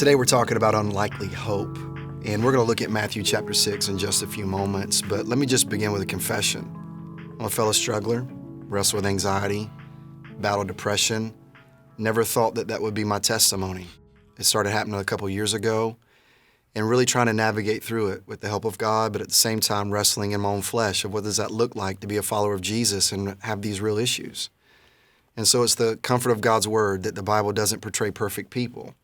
Today we're talking about unlikely hope, and we're going to look at Matthew chapter 6 in just a few moments, but let me just begin with a confession. I'm a fellow struggler, wrestle with anxiety, battle depression. Never thought that would be my testimony. It started happening a couple years ago, and really trying to navigate through it with the help of God, but at the same time wrestling in my own flesh of what does that look like to be a follower of Jesus and have these real issues. And so it's the comfort of God's word that the Bible doesn't portray perfect people.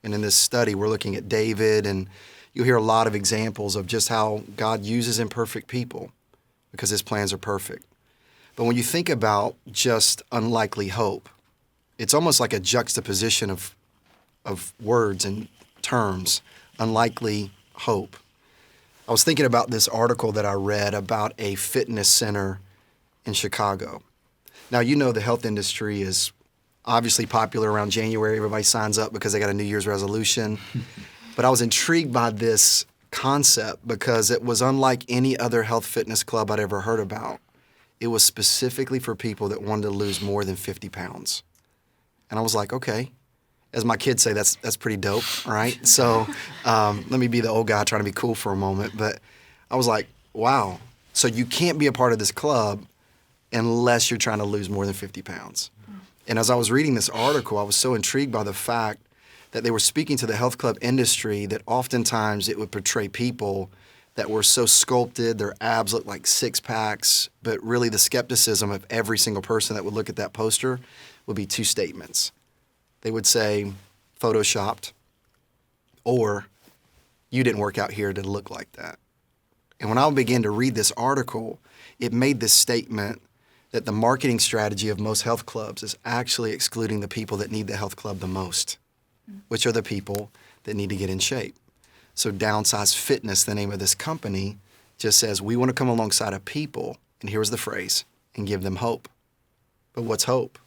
And in this study, we're looking at David, and you'll hear a lot of examples of just how God uses imperfect people because his plans are perfect. But when you think about just unlikely hope, it's almost like a juxtaposition of words and terms, unlikely hope. I was thinking about this article that I read about a fitness center in Chicago. Now, you know the health industry is obviously popular around January. Everybody signs up because they got a New Year's resolution. But I was intrigued by this concept because it was unlike any other health fitness club I'd ever heard about. It was specifically for people that wanted to lose more than 50 pounds. And I was like, okay. As my kids say, that's pretty dope, right? So let me be the old guy trying to be cool for a moment. But I was like, wow. So you can't be a part of this club unless you're trying to lose more than 50 pounds. And as I was reading this article, I was so intrigued by the fact that they were speaking to the health club industry that oftentimes it would portray people that were so sculpted, their abs looked like six packs, but really the skepticism of every single person that would look at that poster would be two statements. They would say, photoshopped, or you didn't work out here to look like that. And when I began to read this article, it made this statement that the marketing strategy of most health clubs is actually excluding the people that need the health club the most, which are the people that need to get in shape. So Downsize Fitness, the name of this company, just says, we want to come alongside of people, and here's the phrase, and give them hope. But what's hope?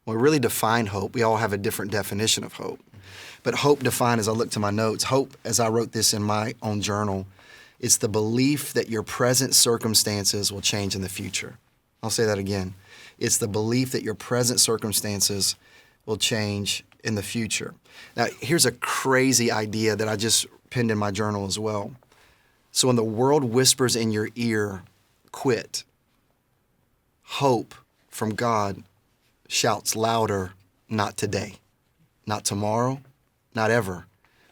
When we really define hope, we all have a different definition of hope. But hope defined, as I look to my notes, hope, as I wrote this in my own journal, it's the belief that your present circumstances will change in the future. I'll say that again. It's the belief that your present circumstances will change in the future. Now, here's a crazy idea that I just penned in my journal as well. So when the world whispers in your ear, quit, hope from God shouts louder, not today, not tomorrow, not ever,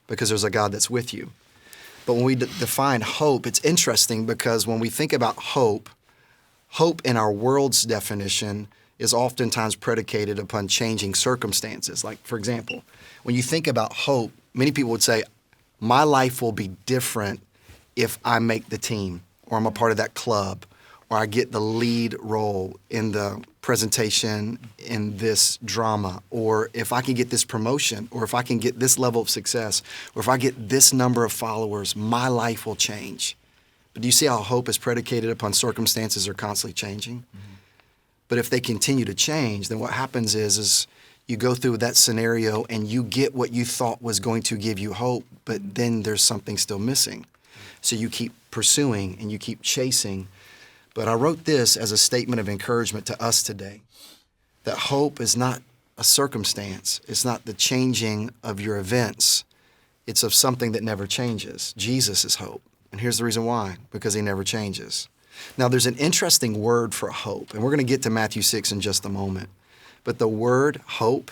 because there's a God that's with you. But when we define hope, it's interesting because when we think about hope in our world's definition is oftentimes predicated upon changing circumstances. Like, for example, when you think about hope, many people would say, my life will be different if I make the team, or I'm a part of that club, or I get the lead role in the presentation in this drama, or if I can get this promotion, or if I can get this level of success, or if I get this number of followers, my life will change. But do you see how hope is predicated upon circumstances are constantly changing? Mm-hmm. But if they continue to change, then what happens is you go through that scenario and you get what you thought was going to give you hope, but then there's something still missing. So you keep pursuing and you keep chasing. But I wrote this as a statement of encouragement to us today, that hope is not a circumstance. It's not the changing of your events. It's of something that never changes. Jesus is hope. And here's the reason why, because he never changes. Now, there's an interesting word for hope, and we're going to get to Matthew 6 in just a moment. But the word hope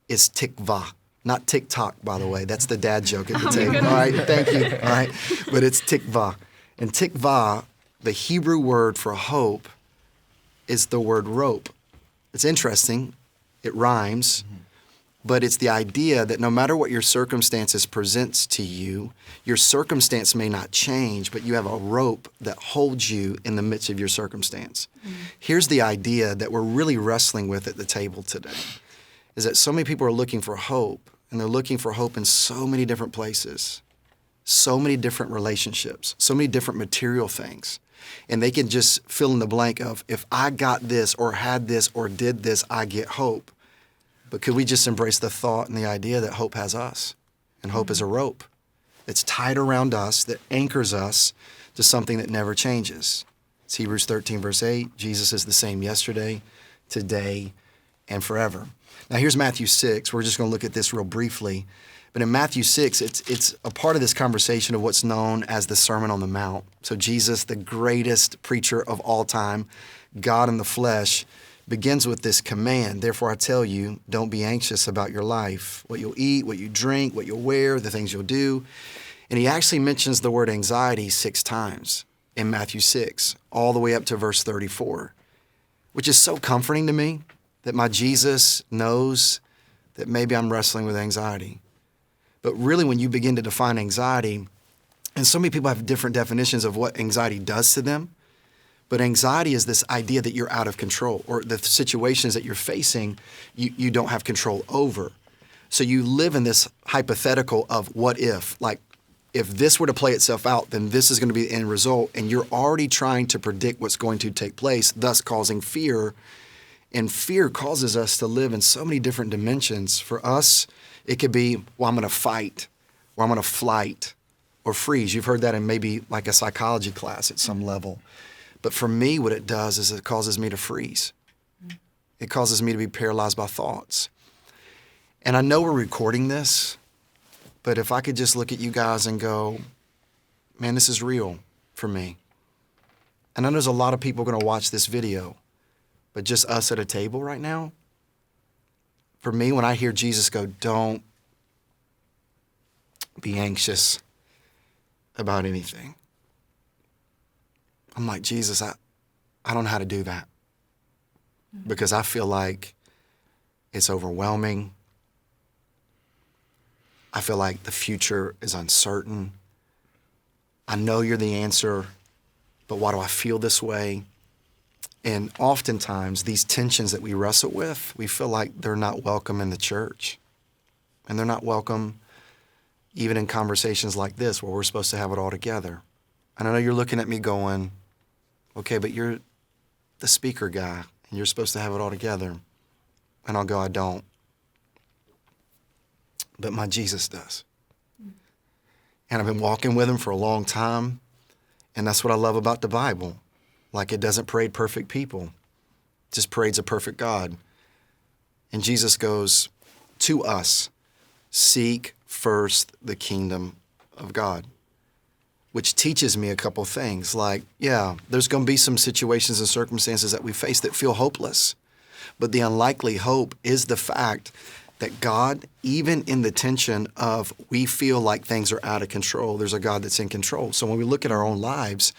is tikvah, not TikTok, by the way. That's the dad joke at the table. All right, thank you. All right, but it's tikvah. And tikvah, the Hebrew word for hope, is the word rope. It's interesting. It rhymes. But it's the idea that no matter what your circumstances presents to you, your circumstance may not change, but you have a rope that holds you in the midst of your circumstance. Here's the idea that we're really wrestling with at the table today, is that so many people are looking for hope, and they're looking for hope in so many different places, so many different relationships, so many different material things. And they can just fill in the blank of, if I got this or had this or did this, I get hope. But could we just embrace the thought and the idea that hope has us? And hope is a rope. It's tied around us that anchors us to something that never changes. It's Hebrews 13, verse 8. Jesus is the same yesterday, today, and forever. Now here's Matthew 6. We're just going to look at this real briefly. But in Matthew 6, it's a part of this conversation of what's known as the Sermon on the Mount. So Jesus, the greatest preacher of all time, God in the flesh, begins with this command. Therefore, I tell you, don't be anxious about your life, what you'll eat, what you drink, what you'll wear, the things you'll do. And he actually mentions the word anxiety 6 times in Matthew 6, all the way up to verse 34, which is so comforting to me that my Jesus knows that maybe I'm wrestling with anxiety. But really, when you begin to define anxiety, and so many people have different definitions of what anxiety does to them, but anxiety is this idea that you're out of control, or the situations that you're facing, you don't have control over. So you live in this hypothetical of what if, like, if this were to play itself out, then this is going to be the end result, and you're already trying to predict what's going to take place, thus causing fear. And fear causes us to live in so many different dimensions. For us, it could be, well, I'm going to fight, or I'm going to flight, or freeze. You've heard that in maybe like a psychology class at some level. But for me, what it does is it causes me to freeze. It causes me to be paralyzed by thoughts. And I know we're recording this, but if I could just look at you guys and go, man, this is real for me. And I know there's a lot of people going to watch this video, but just us at a table right now, for me, when I hear Jesus go, don't be anxious about anything, I'm like, Jesus, I don't know how to do that, because I feel like it's overwhelming. I feel like the future is uncertain. I know you're the answer, but why do I feel this way? And oftentimes, these tensions that we wrestle with, we feel like they're not welcome in the church. And they're not welcome even in conversations like this, where we're supposed to have it all together. And I know you're looking at me going, okay, but you're the speaker guy, and you're supposed to have it all together. And I'll go, I don't. But my Jesus does. And I've been walking with him for a long time, and that's what I love about the Bible. Like, it doesn't parade perfect people, it just parades a perfect God. And Jesus goes to us, seek first the kingdom of God, which teaches me a couple things. Like, yeah, there's going to be some situations and circumstances that we face that feel hopeless. But the unlikely hope is the fact that God, even in the tension of we feel like things are out of control, there's a God that's in control. So when we look at our own lives,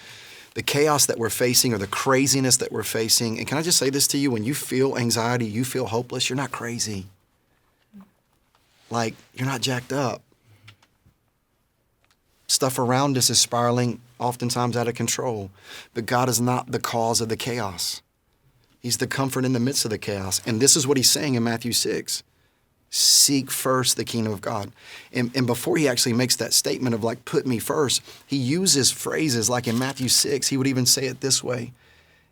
the chaos that we're facing or the craziness that we're facing, and can I just say this to you, when you feel anxiety, you feel hopeless, you're not crazy. Like, you're not jacked up. Stuff around us is spiraling oftentimes out of control, but God is not the cause of the chaos. He's the comfort in the midst of the chaos. And this is what he's saying in Matthew 6. Seek first the kingdom of God. And before he actually makes that statement of like, put me first, he uses phrases like in Matthew 6, he would even say it this way.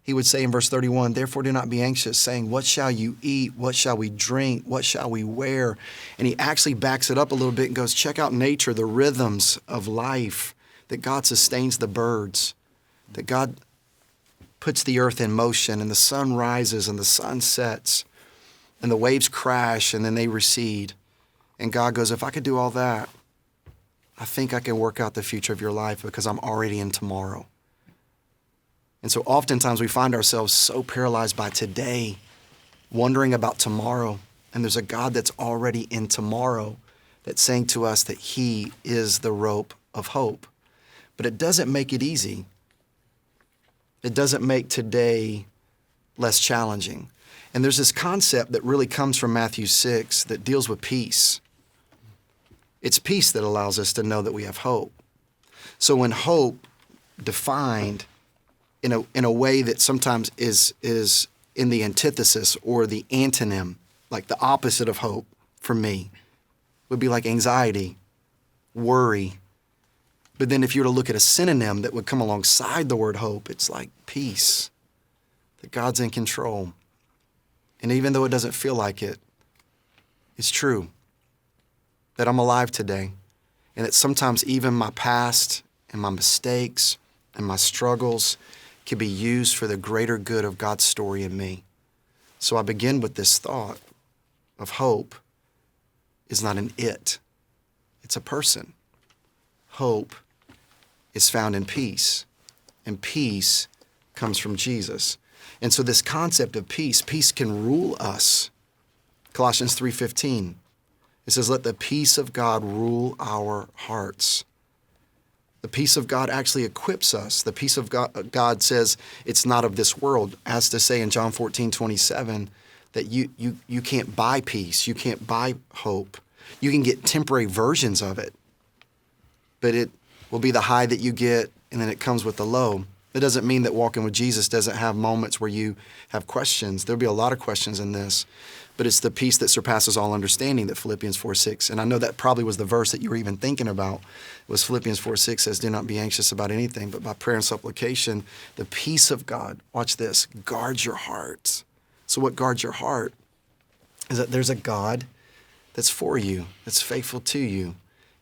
He would say in verse 31, therefore do not be anxious, saying, what shall you eat? What shall we drink? What shall we wear? And he actually backs it up a little bit and goes, check out nature, the rhythms of life, that God sustains the birds, that God puts the earth in motion, and the sun rises and the sun sets, and the waves crash and then they recede. And God goes, if I could do all that, I think I can work out the future of your life because I'm already in tomorrow. And so oftentimes we find ourselves so paralyzed by today, wondering about tomorrow. And there's a God that's already in tomorrow that's saying to us that he is the rope of hope. But it doesn't make it easy. It doesn't make today less challenging. And there's this concept that really comes from Matthew 6 that deals with peace. It's peace that allows us to know that we have hope. So when hope defined in a way that sometimes is in the antithesis or the antonym, like the opposite of hope for me, would be like anxiety, worry. But then if you were to look at a synonym that would come alongside the word hope, it's like peace, that God's in control. And even though it doesn't feel like it, it's true that I'm alive today, and that sometimes even my past and my mistakes and my struggles can be used for the greater good of God's story in me. So I begin with this thought of hope is not an it. It's a person. Hope is found in peace, and peace comes from Jesus. And so this concept of peace can rule us. Colossians 3:15, it says, let the peace of God rule our hearts. The peace of God actually equips us. The peace of God says it's not of this world, as to say in John 14:27, that you can't buy peace, you can't buy hope. You can get temporary versions of it, but it will be the high that you get, and then it comes with the low. It doesn't mean that walking with Jesus doesn't have moments where you have questions. There'll be a lot of questions in this, but it's the peace that surpasses all understanding that Philippians 4:6. And I know that probably was the verse that you were even thinking about, was Philippians 4:6 says, do not be anxious about anything, but by prayer and supplication, the peace of God, watch this, guards your heart. So what guards your heart is that there's a God that's for you, that's faithful to you,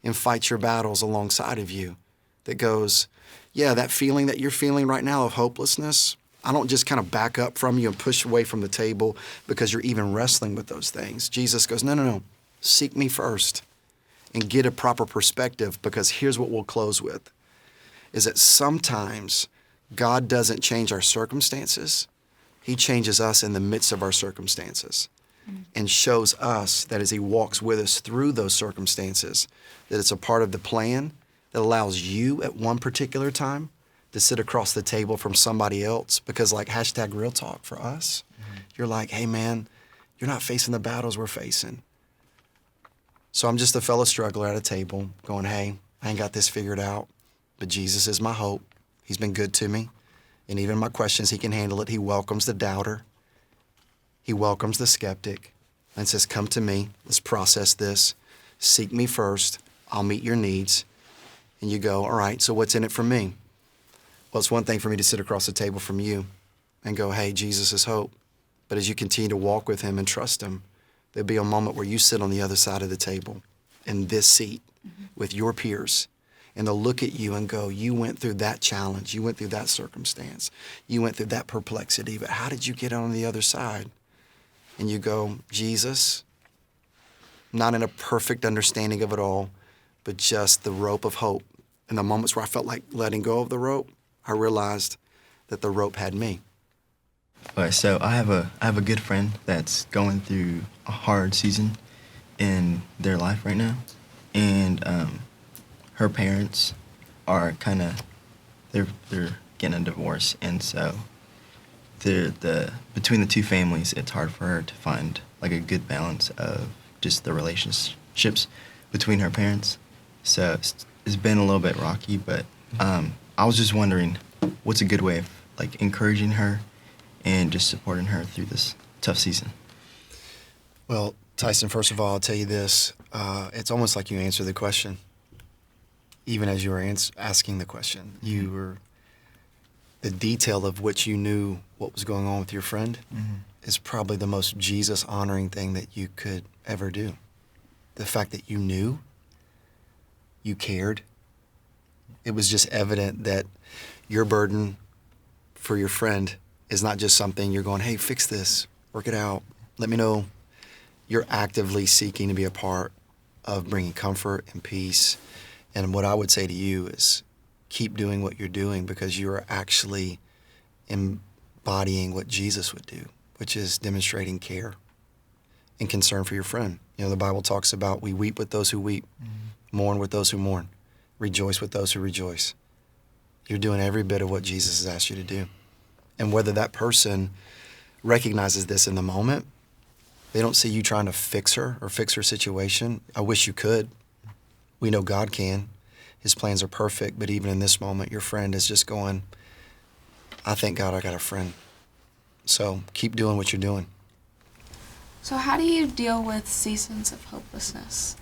and fights your battles alongside of you, that goes, yeah, that feeling that you're feeling right now of hopelessness, I don't just kind of back up from you and push away from the table because you're even wrestling with those things. Jesus goes, no. Seek me first and get a proper perspective, because here's what we'll close with, is that sometimes God doesn't change our circumstances. He changes us in the midst of our circumstances and shows us that as he walks with us through those circumstances, that it's a part of the plan that allows you at one particular time to sit across the table from somebody else. Because like #real talk for us, you're like, hey man, you're not facing the battles we're facing. So I'm just a fellow struggler at a table going, hey, I ain't got this figured out, but Jesus is my hope. He's been good to me. And even my questions, he can handle it. He welcomes the doubter. He welcomes the skeptic and says, come to me. Let's process this. Seek me first. I'll meet your needs. And you go, all right, so what's in it for me? Well, it's one thing for me to sit across the table from you and go, hey, Jesus is hope. But as you continue to walk with him and trust him, there'll be a moment where you sit on the other side of the table in this seat with your peers. And they'll look at you and go, you went through that challenge. You went through that circumstance. You went through that perplexity. But how did you get on the other side? And you go, Jesus, not in a perfect understanding of it all, but just the rope of hope. In the moments where I felt like letting go of the rope, I realized that the rope had me. All right, so I have a good friend that's going through a hard season in their life right now. And her parents are kind of, they're getting a divorce, and so between the two families, it's hard for her to find like a good balance of just the relationships between her parents. So it's been a little bit rocky, but I was just wondering, what's a good way of like encouraging her and just supporting her through this tough season? Well, Tyson, first of all, I'll tell you this. It's almost like you answered the question. Even as you were asking the question, you were, the detail of which you knew what was going on with your friend is probably the most Jesus-honoring thing that you could ever do. The fact that you knew, you cared. It was just evident that your burden for your friend is not just something you're going, hey, fix this, work it out, let me know. You're actively seeking to be a part of bringing comfort and peace. And what I would say to you is keep doing what you're doing, because you are actually embodying what Jesus would do, which is demonstrating care and concern for your friend. You know, the Bible talks about we weep with those who weep, mourn with those who mourn, rejoice with those who rejoice. You're doing every bit of what Jesus has asked you to do. And whether that person recognizes this in the moment, they don't see you trying to fix her or fix her situation. I wish you could. We know God can. His plans are perfect, but even in this moment, your friend is just going, I thank God I got a friend. So keep doing what you're doing. So how do you deal with seasons of hopelessness?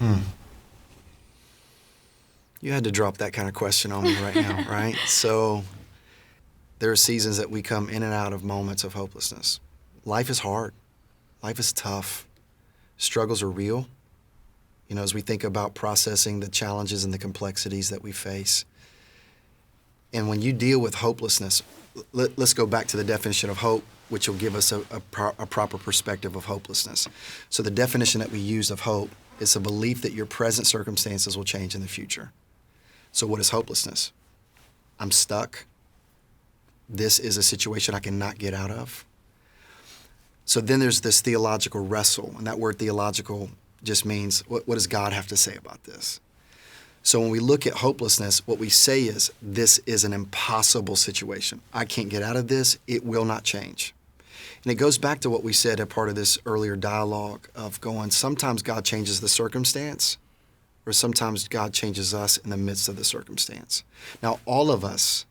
You had to drop that kind of question on me right now, right? So there are seasons that we come in and out of moments of hopelessness. Life is hard. Life is tough. Struggles are real. You know, as we think about processing the challenges and the complexities that we face. And when you deal with hopelessness, let's go back to the definition of hope, which will give us a proper perspective of hopelessness. So the definition that we use of hope It's a belief that your present circumstances will change in the future. So what is hopelessness? I'm stuck. This is a situation I cannot get out of. So then there's this theological wrestle, and that word theological just means, what does God have to say about this? So when we look at hopelessness, what we say is, this is an impossible situation. I can't get out of this. It will not change. And it goes back to what we said a part of this earlier dialogue of going, sometimes God changes the circumstance, or sometimes God changes us in the midst of the circumstance. Now, all of us,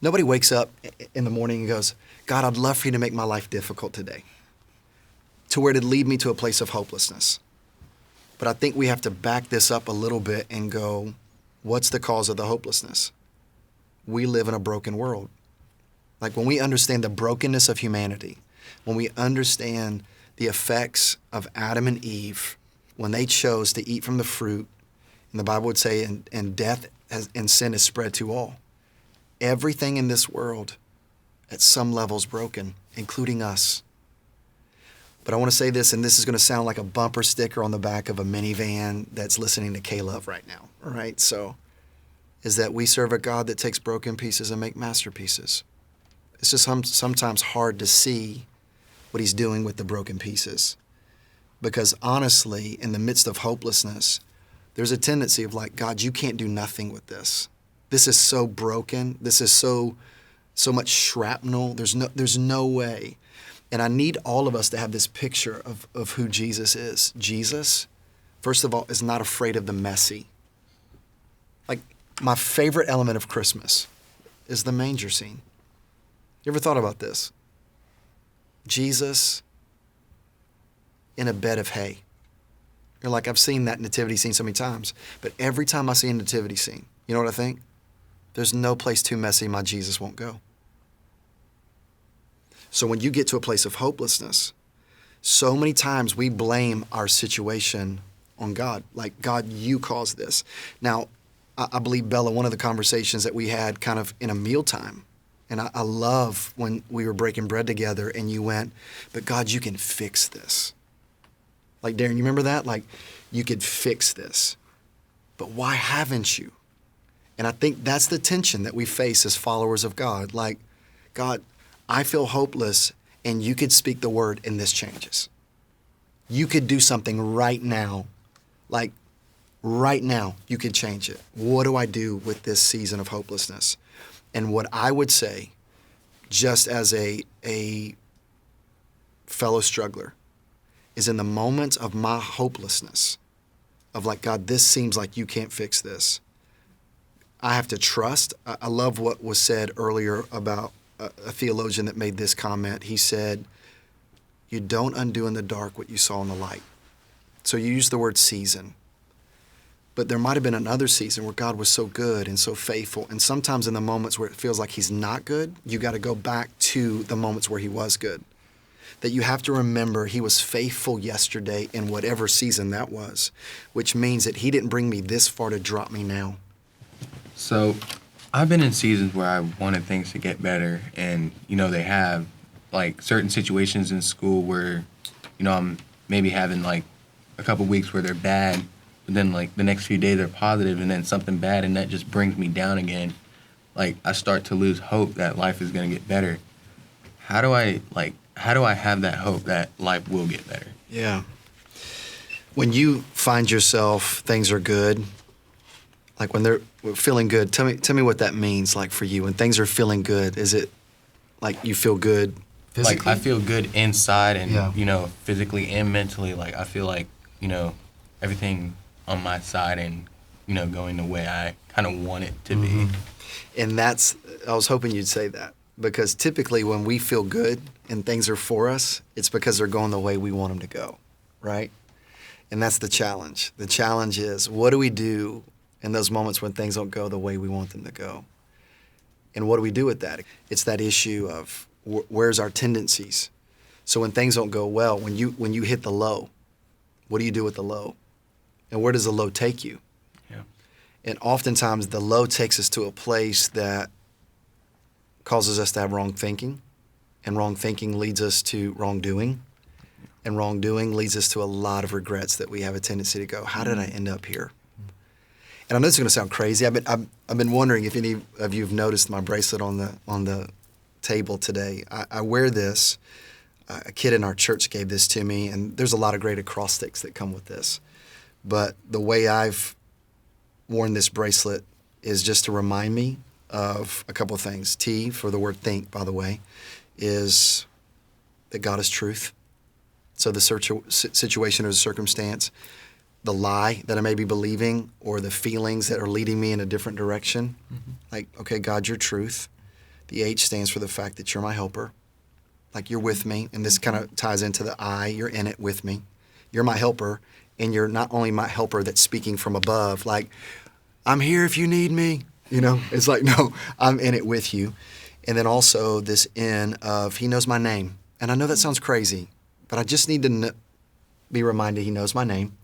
nobody wakes up in the morning and goes, God, I'd love for you to make my life difficult today, to where it'd lead me to a place of hopelessness. But I think we have to back this up a little bit and go, what's the cause of the hopelessness? We live in a broken world. Like when we understand the brokenness of humanity, when we understand the effects of Adam and Eve, when they chose to eat from the fruit, and the Bible would say, and death and sin is spread to all. Everything in this world at some level is broken, including us. But I want to say this, and this is going to sound like a bumper sticker on the back of a minivan that's listening to K-Love right now, all right? So, is that we serve a God that takes broken pieces and make masterpieces. It's just sometimes hard to see what he's doing with the broken pieces. Because honestly, in the midst of hopelessness, there's a tendency of like, God, you can't do nothing with this. This is so broken. This is so much shrapnel. There's no way. And I need all of us to have this picture of who Jesus is. Jesus, first of all, is not afraid of the messy. Like, my favorite element of Christmas is the manger scene. You ever thought about this? Jesus in a bed of hay. You're like, I've seen that nativity scene so many times, but every time I see a nativity scene, you know what I think? There's no place too messy my Jesus won't go. So when you get to a place of hopelessness, so many times we blame our situation on God. Like, God, you caused this. Now, I believe, Bella, one of the conversations that we had kind of in a mealtime, and I love when we were breaking bread together and you went, but God, you can fix this. Like, Darren, you remember that? Like, you could fix this. But why haven't you? And I think that's the tension that we face as followers of God. Like, God, I feel hopeless, and you could speak the word and this changes. You could do something right now. Like, right now, you could change it. What do I do with this season of hopelessness? And what I would say, just as a fellow struggler, is in the moments of my hopelessness, of like, God, this seems like you can't fix this, I have to trust. I love what was said earlier about a theologian that made this comment. He said, you don't undo in the dark what you saw in the light. So you use the word season. But there might have been another season where God was so good and so faithful. And sometimes in the moments where it feels like he's not good, you got to go back to the moments where he was good. That you have to remember he was faithful yesterday in whatever season that was, which means that he didn't bring me this far to drop me now. So I've been in seasons where I wanted things to get better, and, they have, like, certain situations in school where, I'm maybe having, like, a couple weeks where they're bad, but then, like, the next few days they're positive, and then something bad, and that just brings me down again. Like, I start to lose hope that life is going to get better. How do I have that hope that life will get better? Yeah. When you find yourself, things are good, like when they're feeling good, tell me what that means, like, for you. When things are feeling good, is it like you feel good physically? Like, I feel good inside and, Yeah. Physically and mentally. Like, I feel like, everything on my side and, going the way I kind of want it to be. And I was hoping you'd say that, because typically when we feel good and things are for us, it's because they're going the way we want them to go, right? And that's the challenge. The challenge is, what do we do in those moments when things don't go the way we want them to go? And what do we do with that? It's that issue of where's our tendencies? So when things don't go well, when you hit the low, what do you do with the low? And where does the low take you? Yeah. And oftentimes the low takes us to a place that causes us to have wrong thinking, and wrong thinking leads us to wrongdoing, and wrongdoing leads us to a lot of regrets that we have a tendency to go, how did I end up here? And I know this is going to sound crazy. I've been wondering if any of you have noticed my bracelet on the table today. I wear this. A kid in our church gave this to me, and there's a lot of great acrostics that come with this. But the way I've worn this bracelet is just to remind me of a couple of things. T, for the word think, by the way, is that God is truth. So the situation or the circumstance, the lie that I may be believing, or the feelings that are leading me in a different direction, like, okay, God, you're truth. The H stands for the fact that you're my helper. Like, you're with me, and this kind of ties into the I, you're in it with me. You're my helper, and you're not only my helper that's speaking from above, like, I'm here if you need me, It's like, no, I'm in it with you. And then also this N of he knows my name. And I know that sounds crazy, but I just need to be reminded he knows my name.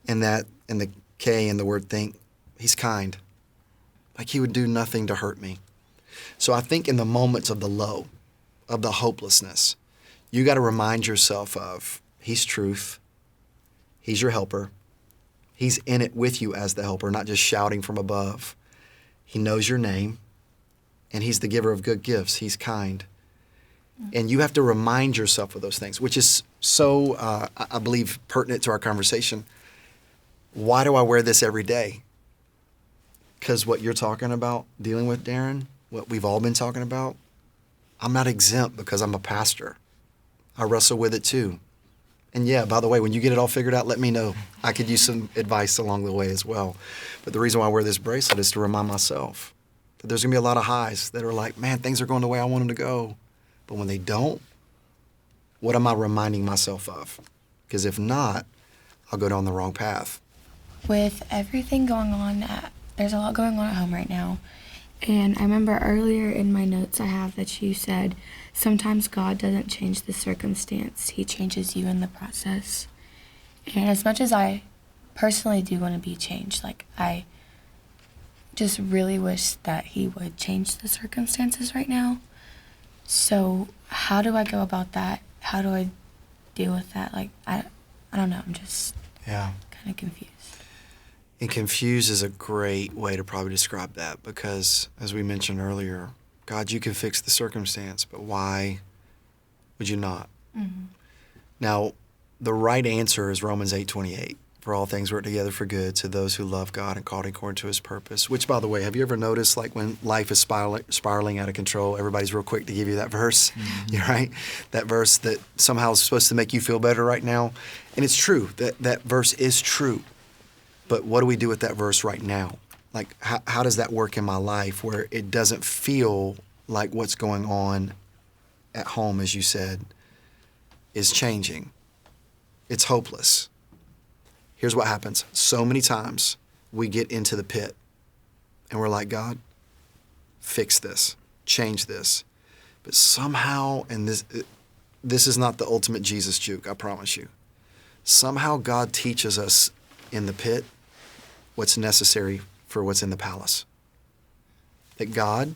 And that in the K in the word think, he's kind. Like, he would do nothing to hurt me. So I think in the moments of the low, of the hopelessness, you got to remind yourself of he's truth. He's your helper. He's in it with you as the helper, not just shouting from above. He knows your name, and he's the giver of good gifts. He's kind. And you have to remind yourself of those things, which is so, I believe, pertinent to our conversation. Why do I wear this every day? Because what you're talking about, dealing with, Darren, what we've all been talking about, I'm not exempt because I'm a pastor. I wrestle with it too. And yeah, by the way, when you get it all figured out, let me know. I could use some advice along the way as well. But the reason why I wear this bracelet is to remind myself that there's going to be a lot of highs that are like, man, things are going the way I want them to go. But when they don't, what am I reminding myself of? Because if not, I'll go down the wrong path. With everything going on, there's a lot going on at home right now. And I remember earlier in my notes I have that you said, sometimes God doesn't change the circumstance, he changes you in the process. And as much as I personally do want to be changed, like, I just really wish that he would change the circumstances right now. So how do I go about that? How do I deal with that? Like, I don't know, I'm just kind of confused. And confused is a great way to probably describe that, because as we mentioned earlier, God, you can fix the circumstance, but why would you not? Mm-hmm. Now, the right answer is Romans 8:28. For all things work together for good to those who love God and called according to his purpose. Which, by the way, have you ever noticed, like, when life is spiraling out of control, everybody's real quick to give you that verse, right? That verse that somehow is supposed to make you feel better right now. And it's true. That verse is true. But what do we do with that verse right now? Like, how does that work in my life where it doesn't feel like what's going on at home, as you said, is changing? It's hopeless. Here's what happens. So many times we get into the pit and we're like, God, fix this, change this. But somehow, and this is not the ultimate Jesus juke, I promise you. Somehow God teaches us in the pit what's necessary for what's in the palace. That God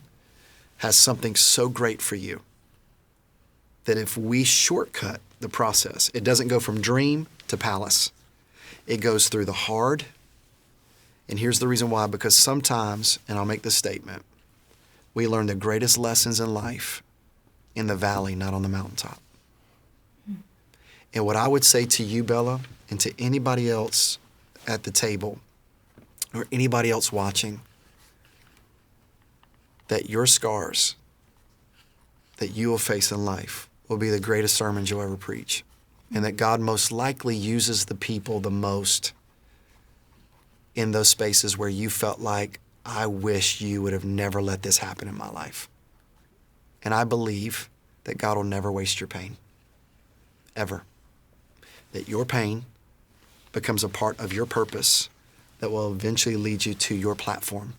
has something so great for you that if we shortcut the process, it doesn't go from dream to palace. It goes through the hard. And here's the reason why, because sometimes, and I'll make this statement, we learn the greatest lessons in life in the valley, not on the mountaintop. And what I would say to you, Bella, and to anybody else at the table or anybody else watching, that your scars that you will face in life will be the greatest sermons you'll ever preach. And that God most likely uses the people the most in those spaces where you felt like, I wish you would have never let this happen in my life. And I believe that God will never waste your pain, ever. That your pain becomes a part of your purpose that will eventually lead you to your platform.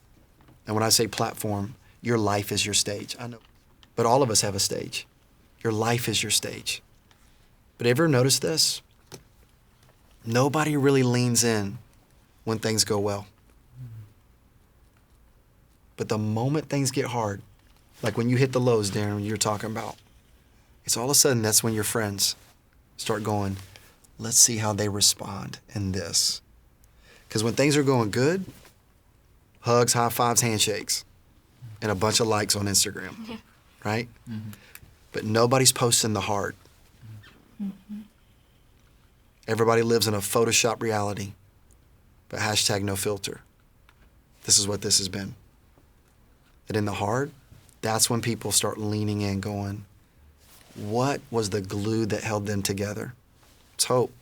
And when I say platform, your life is your stage. I know. But all of us have a stage. Your life is your stage. But ever notice this? Nobody really leans in when things go well. But the moment things get hard, like when you hit the lows, Darren, you're talking about, it's all of a sudden that's when your friends start going, let's see how they respond in this. Because when things are going good, hugs, high fives, handshakes, and a bunch of likes on Instagram, right? But nobody's posting the heart. Everybody lives in a Photoshop reality, but hashtag no filter. This is what this has been. That in the heart, that's when people start leaning in, going, what was the glue that held them together? It's hope.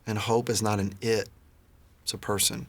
And hope is not an it, it's a person.